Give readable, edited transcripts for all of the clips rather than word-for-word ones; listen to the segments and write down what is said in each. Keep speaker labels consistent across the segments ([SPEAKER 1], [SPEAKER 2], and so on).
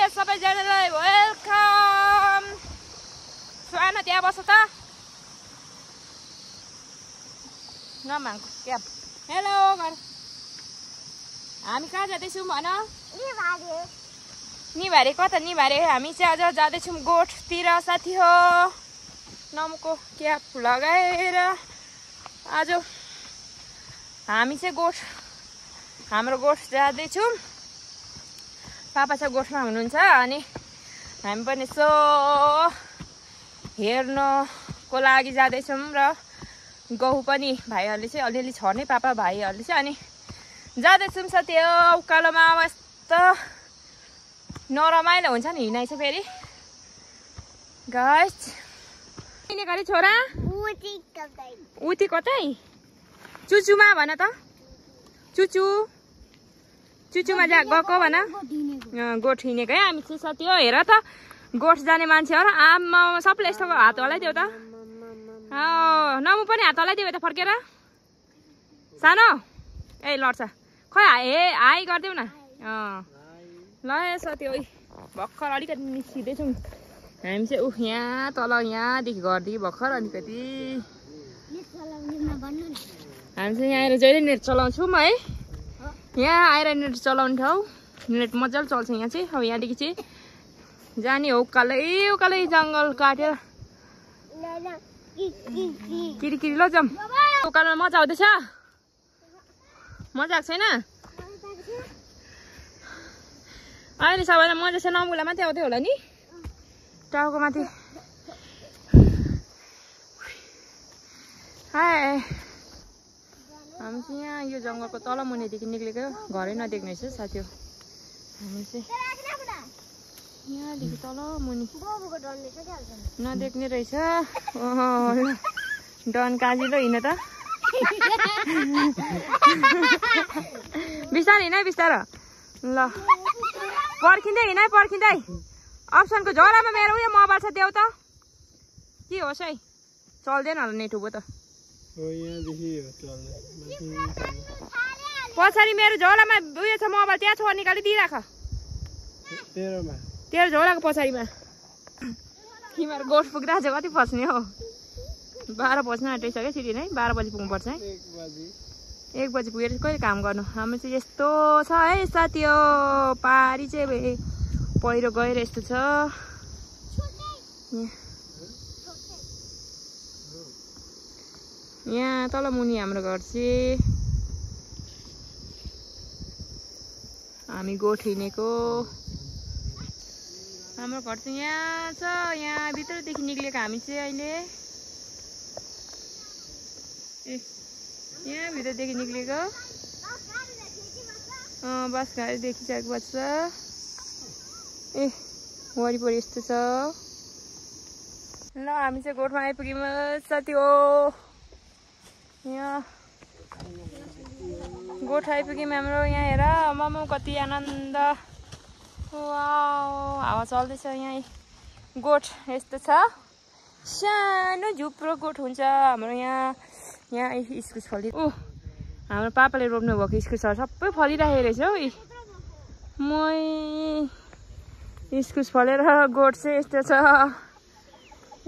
[SPEAKER 1] सबैजनालाई वेलकम। सुहाना त्यहाँ बस त नमागको क्याब। हेलो घर हामी कहाँ जाँदैछौँ भन? निभारे कता निभारे? हामी चाहिँ आज जाँदैछौँ गोठतिर साथी हो। नमको क्याब लगाएर आज हामी चाहिँ हाम्रो गोठ जाँदैछौँ। पापा चाहिँ गोठमा हुनुहुन्छ अनि हामी पनि यसो हेर्नको लागि जाँदैछौँ र गहुँ पनि भाइहरूले चाहिँ अलिअलि छ नै पापा भाइहरूले चाहिँ अनि जाँदैछौँ साथी हो। उकालोमा यस्तो नरमाइलो हुन्छ नि हिँडाइ चाहिँ फेरि गाइस। किन गरे छोरा? उति कतै? चुचुमा भन त। चुचुमा गएको भन। गोठ हिँडेको है हामी चाहिँ साथी हो। हेर त गोठ जाने मान्छेहरू आमा सबले यस्तो हात हल्लाइदियो त। नमु पनि हात हल्लाइदियो त फर्केर। सानो ए लड्छ खै हाई गरिदेऊ न। ल साथी हो भर्खर अलिकति निस्किँदैछौँ हामी चाहिँ। यहाँ तल यहाँदेखि घरदेखि भर्खर अलिकति हामी चाहिँ यहाँ आएर जहिले नेट चलाउँछौँ है। यहाँ आएर नेट चलाउने ठाउँ नेट मजाले चल्छ यहाँ चाहिँ। अब यहाँदेखि चाहिँ जाने हो उकालै जङ्गल काटेर किरी ल जाऊँ। उकालोमा मजा आउँदैछ? मजा आएको छैन? अहिले सबैलाई मजा छ। नमुला माथि आउँदै होला नि टाउको माथि। हाय हामी चाहिँ यहाँ यो जङ्गलको तल मुनिदेखि निक्लेको घरै नदेख्ने रहेछ साथी हो। हामी चाहिँ यहाँदेखि तल मुनि नदेख्ने रहेछ। डन काजिलो हिँड त। बिस्तारै हिँड है बिस्तारो। ल पर्खिँदै हिँड है पर्खिँदै। अप्सनको झोलामा मेरो उयो मोबाइल छ देऊ त। के होस् है चल्दैन होला नेट उभो त। पछाडि मेरो झोलामा उयो छ मोबाइल त्यहाँ छ निकाली दिइराख। तेरो झोलाको पछाडिमा। तिमीहरू गोठ पुग्दा चाहिँ कति फस्ने हो? 12 बज्न आँटिसक्यो छिटो है। 12 बजी पुग्नुपर्छ है। 1 बजी पुगेर कहिले काम गर्नु। हाम्रो चाहिँ यस्तो छ है साथी हो। पारी चाहिँ पहिरो गएर यस्तो छ। यहाँ तल मुनि हाम्रो घर चाहिँ हामी गोठ हिँडेको। हाम्रो घर चाहिँ यहाँ छ। यहाँ भित्रदेखि निक्लेको हामी चाहिँ अहिले यहाँ भित्रदेखि निक्लेको। बस गाडी देखिसकेको पर्छ। वरिपरि यस्तो छ। ल हामी चाहिँ गोठमा आइपुग्यौँ साथी हो। यहाँ गोठ आइपुग्यौँ हाम्रो। यहाँ हेर मम कति आनन्द। हावा चल्दैछ यहाँ। गोठ यस्तो छ। सानो झुप्रो गोठ हुन्छ हाम्रो यहाँ। यहाँ इस्कुस फली हाम्रो पापाले रोप्नु भएको इस्कुसहरू सबै फलिरहेको रहेछ हौ। इस्कुस फलेर गोठ चाहिँ यस्तो छ।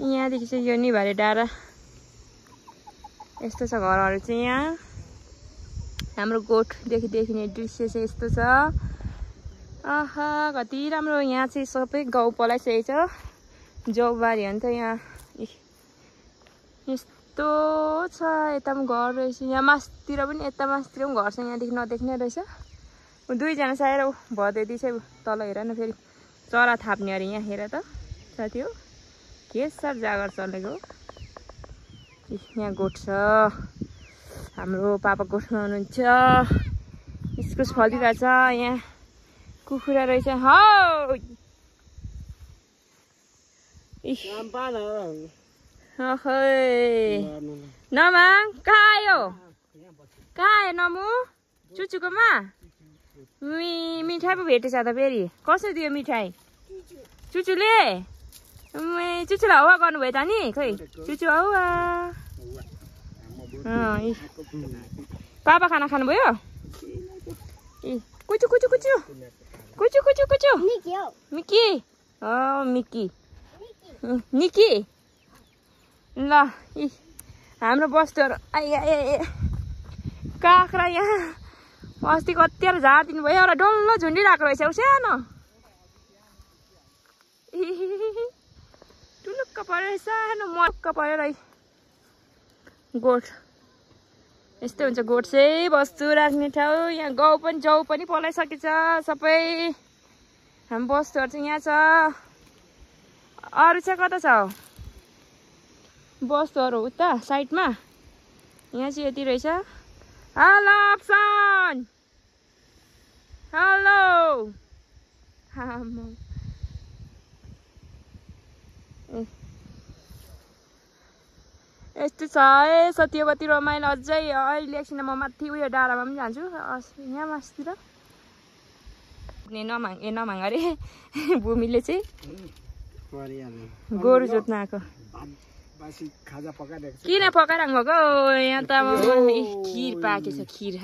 [SPEAKER 1] यहाँदेखि चाहिँ यो निभारे डाँडा यस्तो छ। घरहरू चाहिँ यहाँ हाम्रो गोठदेखि देखिने दृश्य चाहिँ यस्तो छ। आहा कति राम्रो। यहाँ चाहिँ सबै गाउँ पलाइसकेको छ। जौबारी हो नि त यहाँ। यस्तो छ। यता पनि घर रहेछ। यहाँ मासतिर पनि यता मासतिर पनि घर छ। यहाँदेखि नदेख्ने रहेछ। दुईजना साएर भदैदी चाहिँ तल हेर न फेरि चरा थाप्ने अरे। यहाँ हेर त साथी हो के साह्रो जागर चलेको। यहाँ गोठ छ। हाम्रो पापा गोठमा हुनुहुन्छ। इस्कुस फलिरहेछ। यहाँ कुखुरा रहेछ। हौ नमाङ कहाँ आयो? कहाँ आयो नमु? चुचुकोमा मिठाई पो भेटेछ त फेरि। कसरी दियो मिठाई? चुचुले चुचुलाई हौवा गर्नुभयो त नि। खै चुचु हौवा। पापा खाना खानुभयो? कुचु कुचु कुचु कुचु कुचु कुचु मिकी मिकी निकी ल हाम्रो बस्तुहरू आइए काँक्रा यहाँ अस्ति कतिवटा झार दिनु भयो एउटा डल्लो झुन्डिरहेको रहेछ उ सानो टुलुक्क परेर सानो मक्क परेर गोठ यस्तै हुन्छ गोठ चाहिँ बस्तु राख्ने ठाउँ यहाँ गहुँ पनि जौ पनि पलाइसकेछ सबै हाम्रो बस्तुहरू चाहिँ यहाँ छ अरू चाहिँ कता छ बस्तुहरू उता साइडमा यहाँ चाहिँ यति रहेछ हेलो अप्सन हेलो यस्तो छ है सत्यवती रमाइलो अझै अहिले एकछिन म माथि उयो डाँडामा पनि जान्छु यहाँ मासतिर नमाग अरे भूमिले चाहिँ गोरु जोत्न आएको किन पकाइराख्नु भएको यहाँ त खिर पाकेछ खिर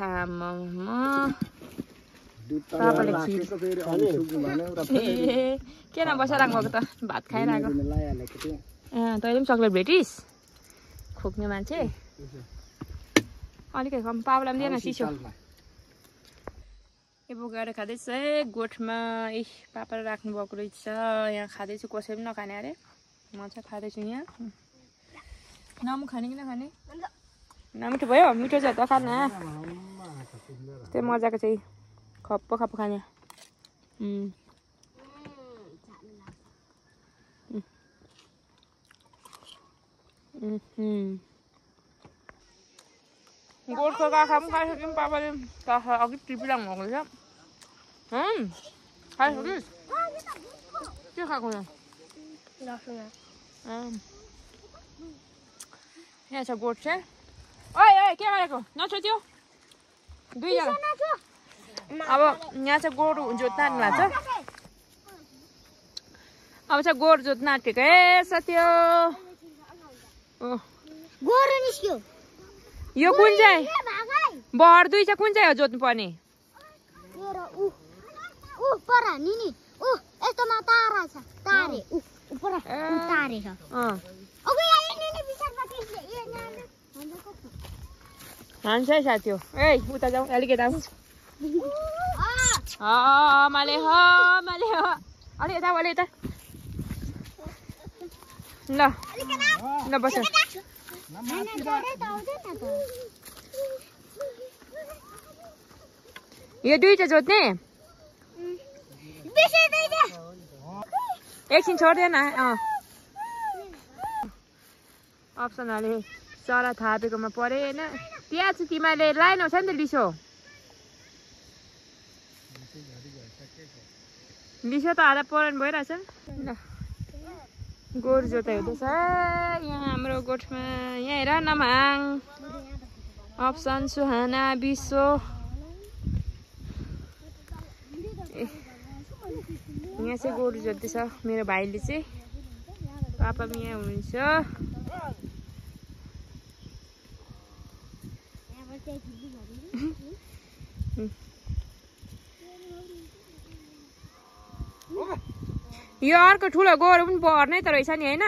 [SPEAKER 1] पापाले खिर किन बसाइराख्नु भएको त भात खाइरहेको तैँले पनि चक्लेट भेटिस् खोक्ने मान्छे अलिकति कम पावला पनि दिएन चिसो ए बोकेर खाँदैछ है गोठमा पापा राख्नु भएको रहेछ यहाँ खाँदैछु कसै पनि नखाने अरे म चाहिँ खाँदैछु यहाँ नमु खाने कि नखाने नमिठो भयो मिठो छ त खाना त्यही मजाको चाहिँ खप्पो खप्पो खाने गोठको काखा पनि खाइसक्यौँ पापाले काखा अघि टिपिराख्नु भएको रहेछ खाइसकिस् के खाएको यहाँ छ गोठ चाहिँ ओए के गरेको नछोच्यो दुईजना अब यहाँ चाहिँ गोरु जोत्न आँट्नु भएको छ अब चाहिँ गोरु जोत्न आँटेको है सत्यो
[SPEAKER 2] गोरु निस्क्यो
[SPEAKER 1] यो कुन चाहिँ बहर दुई चाहिँ कुन चाहिँ हो जोत्नु पर्ने
[SPEAKER 2] यस्तोमा तारा छ तारे तारे छ
[SPEAKER 1] हान्छ है साथी हो ए उता जाउँ अलिकति आउँछ माले अलि यता अलि यता ल ल बस यो दुईटा जोत्ने एकछिन छोड्दैन अप्सनहरूले चरा थापेकोमा परे होइन त्यहाँ चाहिँ तिमीले लाइनौ छ नि त लिसो त आधा परान भइरहेछ ल गोरु जोताइ हुँदैछ यहाँ हाम्रो गोठमा यहाँ हेर नमाङ अप्सन सुहाना विश्व यहाँ चाहिँ गोरु जोत्दैछ मेरो भाइले चाहिँ पापा पनि यहाँ हुनुहुन्छ यो अर्को ठुलो गोरु पनि पर्नै त रहेछ नि होइन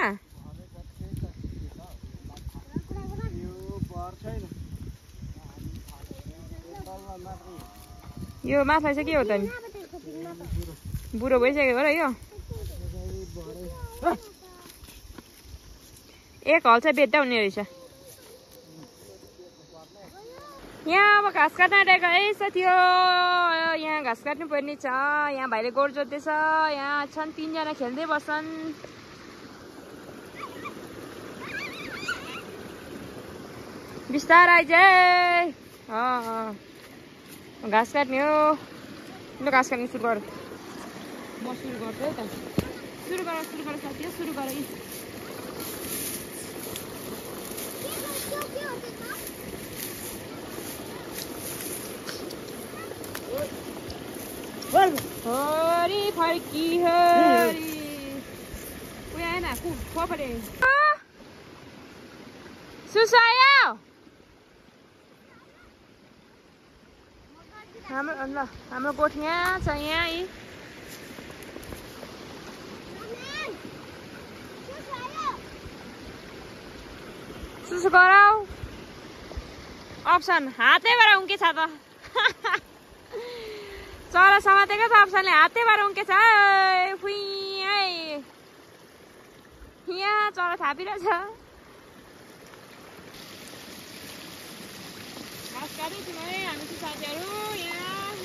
[SPEAKER 1] यो माथि चाहिँ के हो त नि बुढो भइसक्यो हो र यो एक हल चाहिँ बेच्दा हुने रहेछ यहाँ अब घाँस काट्न आँटेको है साथी हो यहाँ घाँस काट्नु पर्ने छ यहाँ भाइले गोरु जोत्दैछ यहाँ छन् तीनजना खेल्दै बस्छन् बिस्तारै आइज घाँस काट्ने हो ल घाँस काट्ने सुरु गर म सुरु गर्छु है त सुरु गर साथी हो सुरु गर हरी फर्की हरी उयो आएन परे सुसायो हाम्रो गोठ यहाँ छ यहाँ सुसु गराऊ अप्सन हातैबाट उम्केछ त चरा समातेको छ अप्सनले हातैबाट उम्केछ यहाँ चरा थापिरहेछ घाँस काट्दैछौँ है हामी चाहिँ साथीहरू यहाँ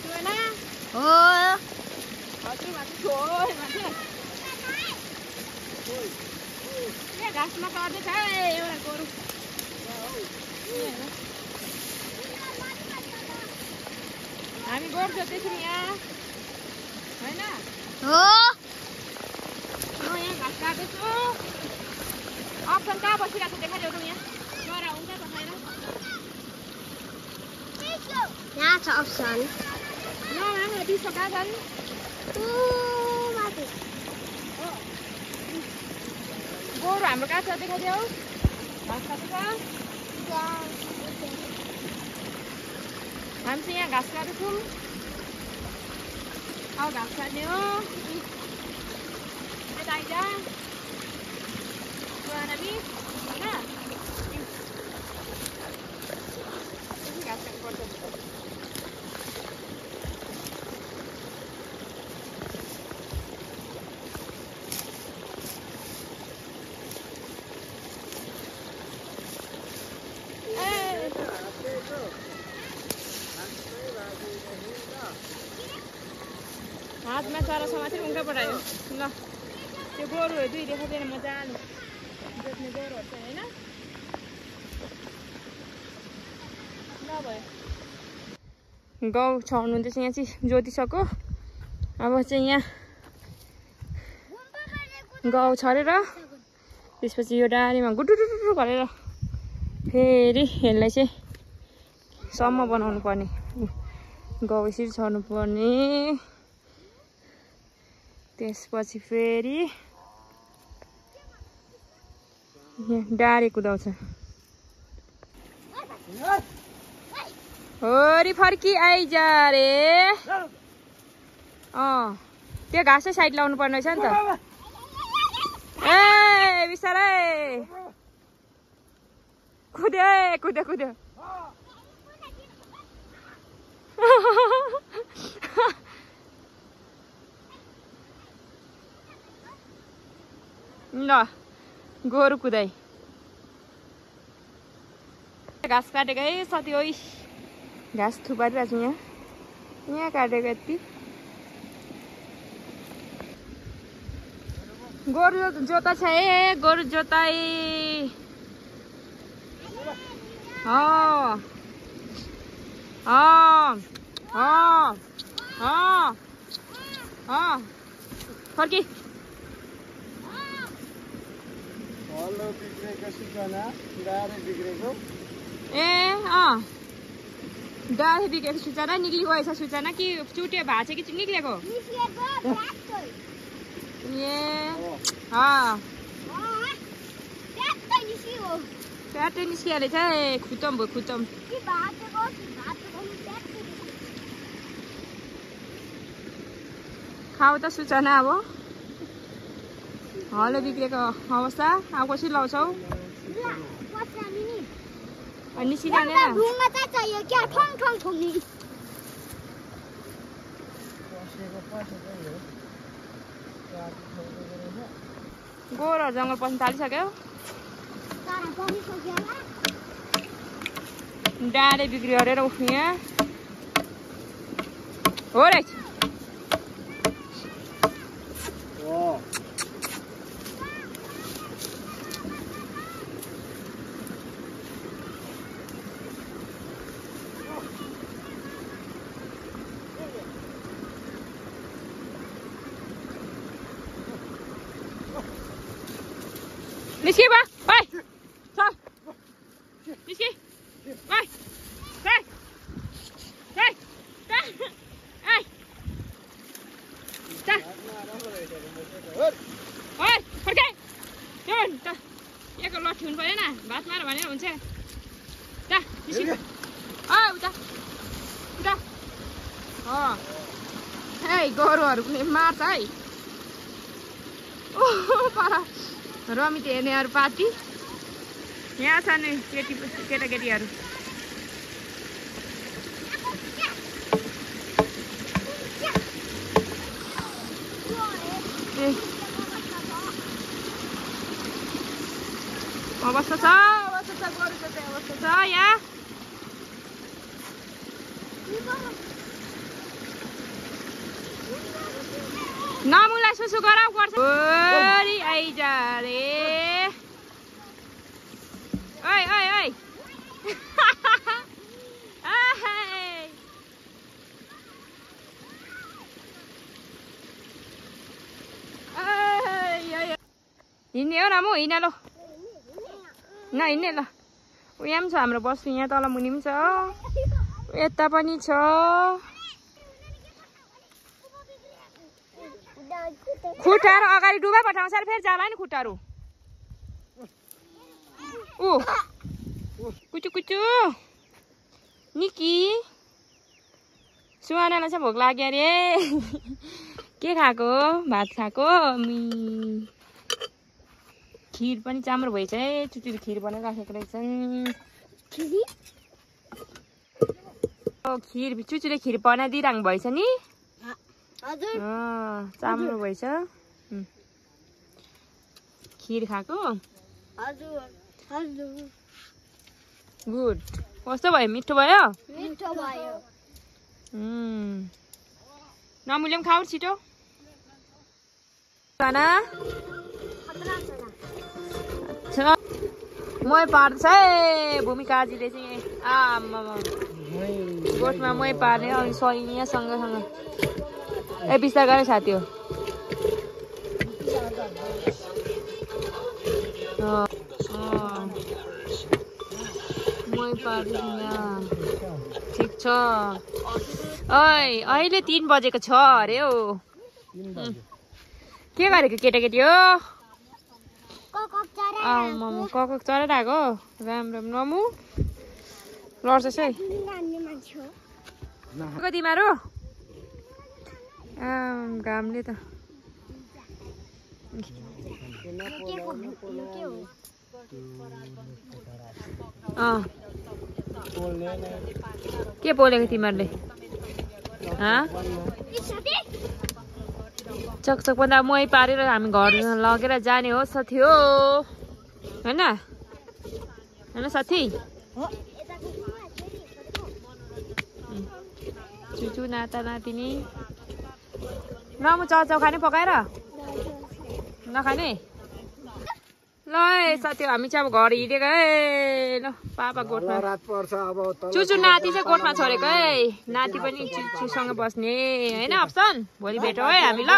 [SPEAKER 1] होइन
[SPEAKER 2] हो
[SPEAKER 1] घाँसमा चढ्दैछ एउटा गोरु हामी गोरु जोत्दैछौँ यहाँ होइन
[SPEAKER 2] हो
[SPEAKER 1] म यहाँ घाँस काट्दैछु अप्सन कहाँ बसिरहेको देखाइदेऊ यहाँ चरा हुन्छ बसाएर
[SPEAKER 2] यहाँ छ अप्सन
[SPEAKER 1] यहाँ बिस कहाँ छन् गोरु हाम्रो कहाँ छ देखाइदेऊ घाँस काट्दैछ हामी चाहिँ यहाँ घाँस काट्दैछौँ अब घाँस काट्ने हो यता आइज पुराना बिच होइन घाँस काट्नुपर्छ हातमा चरा समातेर उन्का पठायो ल त्यो गोरुहरू दुई देखाइदिएर मजाले जोत्ने गोरुहरू चाहिँ होइन ल भयो गाउँ छाउनुहुँदैछ यहाँ चाहिँ जोतिसक्यो अब चाहिँ यहाँ गाउँ छरेर त्यसपछि यो डाँडीमा गुटुटुटु गरेर फेरि यसलाई चाहिँ सम्म बनाउनु पर्ने गाउँ यसरी छर्नु पर्ने त्यसपछि फेरि डाँडे कुदाउँछ होरी फर्की आइज रे त्यो घाँसै साइड लाउनु पर्ने रहेछ नि त ए बिस्तारै कुद्यो कुद्यो कुद्यो ल गोरु कुदाई घाँस काटेको है साथी हो घाँस थुपारिरहेको छु यहाँ काटेको यति गोरु जोता छ है गोरु जोताई फर्की डाँडे बिग्रेको सूचना निक्ली गएछ सूचना कि चुट्यो भएको छ कि निक्लेको ट्याट्टै निस्किहालेछ खुतम भयो खुतम खाऊ त सूचना अब हलो बिग्रेको अवस्था अब कसरी लाउँछौ निस्किजाने गोरुहरू जङ्गल पस्न थालिसक्यो डाँडे बिग्रियो अरे उठ्ने यहाँ हो रहेछ निस्की बा भाइ चल निस्की भाइ भाइ भाइ आइ चल ओइ फर्के त्यो त एक लट्ठी हुनु परेन भात मार भनेर हुन्छ त निस्की उता उता ए गोरुहरू पनि मार्छ है पर रमित हेर्नेहरू पार्टी यहाँ छ नि केटाकेटीहरू अवस्था छ यहाँ नमुलाई सुसु गराउ गर्छ ओरी आइजा रे ओइ ओइ ओइ हिँड्ने हो रामु हिँड ल नहिँड्ने ल यहाँ पनि छ हाम्रो बस्नु यहाँ तल मुनि पनि छ यता पनि छ खुट्टाहरू अगाडि डुबा पठाउँछ फेरि जाला नि खुट्टाहरू ऊ कुचु कुचु निकी सुहानालाई चाहिँ भोक लाग्यो अरे के खाएको भात खाएको खिर पनि चाम्रो भएछ है चुचुले खिर बनाइराखेको रहेछन् खिर चुचुले खिर बनाइदिइराख्नु भएछ नि चाम्रो भएछ खिर खाएको गुड कस्तो भयो मिठो भयो नमुले पनि खाऊ छिटो खाना मै पार्छ है भूमिकाजीले चाहिँ आमा गोठमा मै पार्ने अनि सैनिया सँगसँग ए बिस्तार गरे साथी हो मै पार्ने ठिक छ ओइ अहिले 3 बजेको छ अरे हो के गरेको केटाकेटी हो कक चराइरहेको राम राम नमु लड्छस् है तिमीहरू घामले त के बोलेको तिमीहरूले चकचक भन्दा मै पारेर हामी घर लगेर जाने हो साथी हो होइन होइन साथी चुचु नाता नातिनी ल म चाउचाउ खाने पकाएर नखाने ल साथी हामी चाहिँ अब घर हिँडेको है ल पापा गोठमा चुचु नाति चाहिँ गोठमा छोडेको है नाति पनि चुचुसँग बस्ने होइन अप्सन भोलि भेटौँ है हामी ल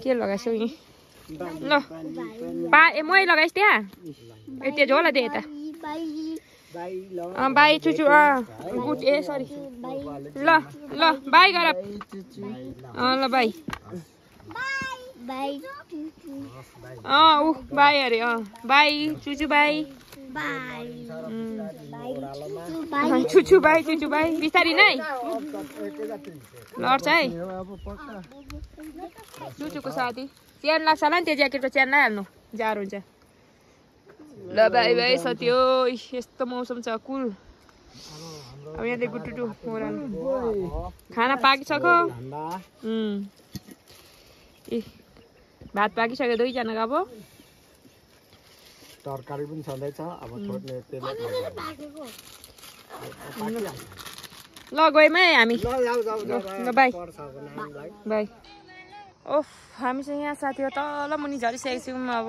[SPEAKER 1] के लगाइछौ यी ल मै लगाइस् त्यहाँ त्यो झोला दे यता बाई चुचु गुड ए सरी ल ल बाई गर ल बाई ऊ बाई अरे बाई चुचु बाई चुचु बाई बिस्तारी नै लड्छ है चुचुको साथी च्यान लाग्छ होला नि त्यो ज्याकेटको च्यान लगाइहाल्नु जाडो हुन्छ ल बाई बाई साथी हो यस्तो मौसम छ कुल अब यहाँदेखि गुटुटु ओह्रालो खाना पाकिसक्यो ए भात पाकिसक्यो दुईजनाको अब
[SPEAKER 3] तरकारी पनि छँदैछ अब छोड्ने त्यसले
[SPEAKER 1] ल गयौँ है हामी ल बाई बाई ओफ हामी चाहिँ यहाँ साथी हो तल मुनि झरिसकेको छौँ अब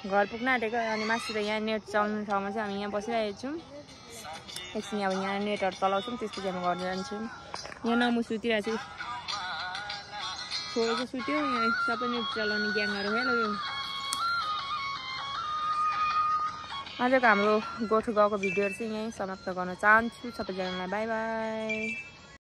[SPEAKER 1] घर पुग्न आँटेको अनि मासु त यहाँ नेट चलाउने ठाउँमा चाहिँ हामी यहाँ बसिरहेको छौँ एकछिन अब यहाँ नेटहरू चलाउँछौँ त्यसपछि हामी घर जान्छौँ यहाँ नमु सुतिरहेको छु छोरो चाहिँ सुत्यो यहाँ सबै नेट चलाउने ग्याङहरू हेलो आजको हाम्रो गोठो गएको भिडियोहरू चाहिँ यहीँ समाप्त गर्न चाहन्छु सबैजनालाई बाई बाई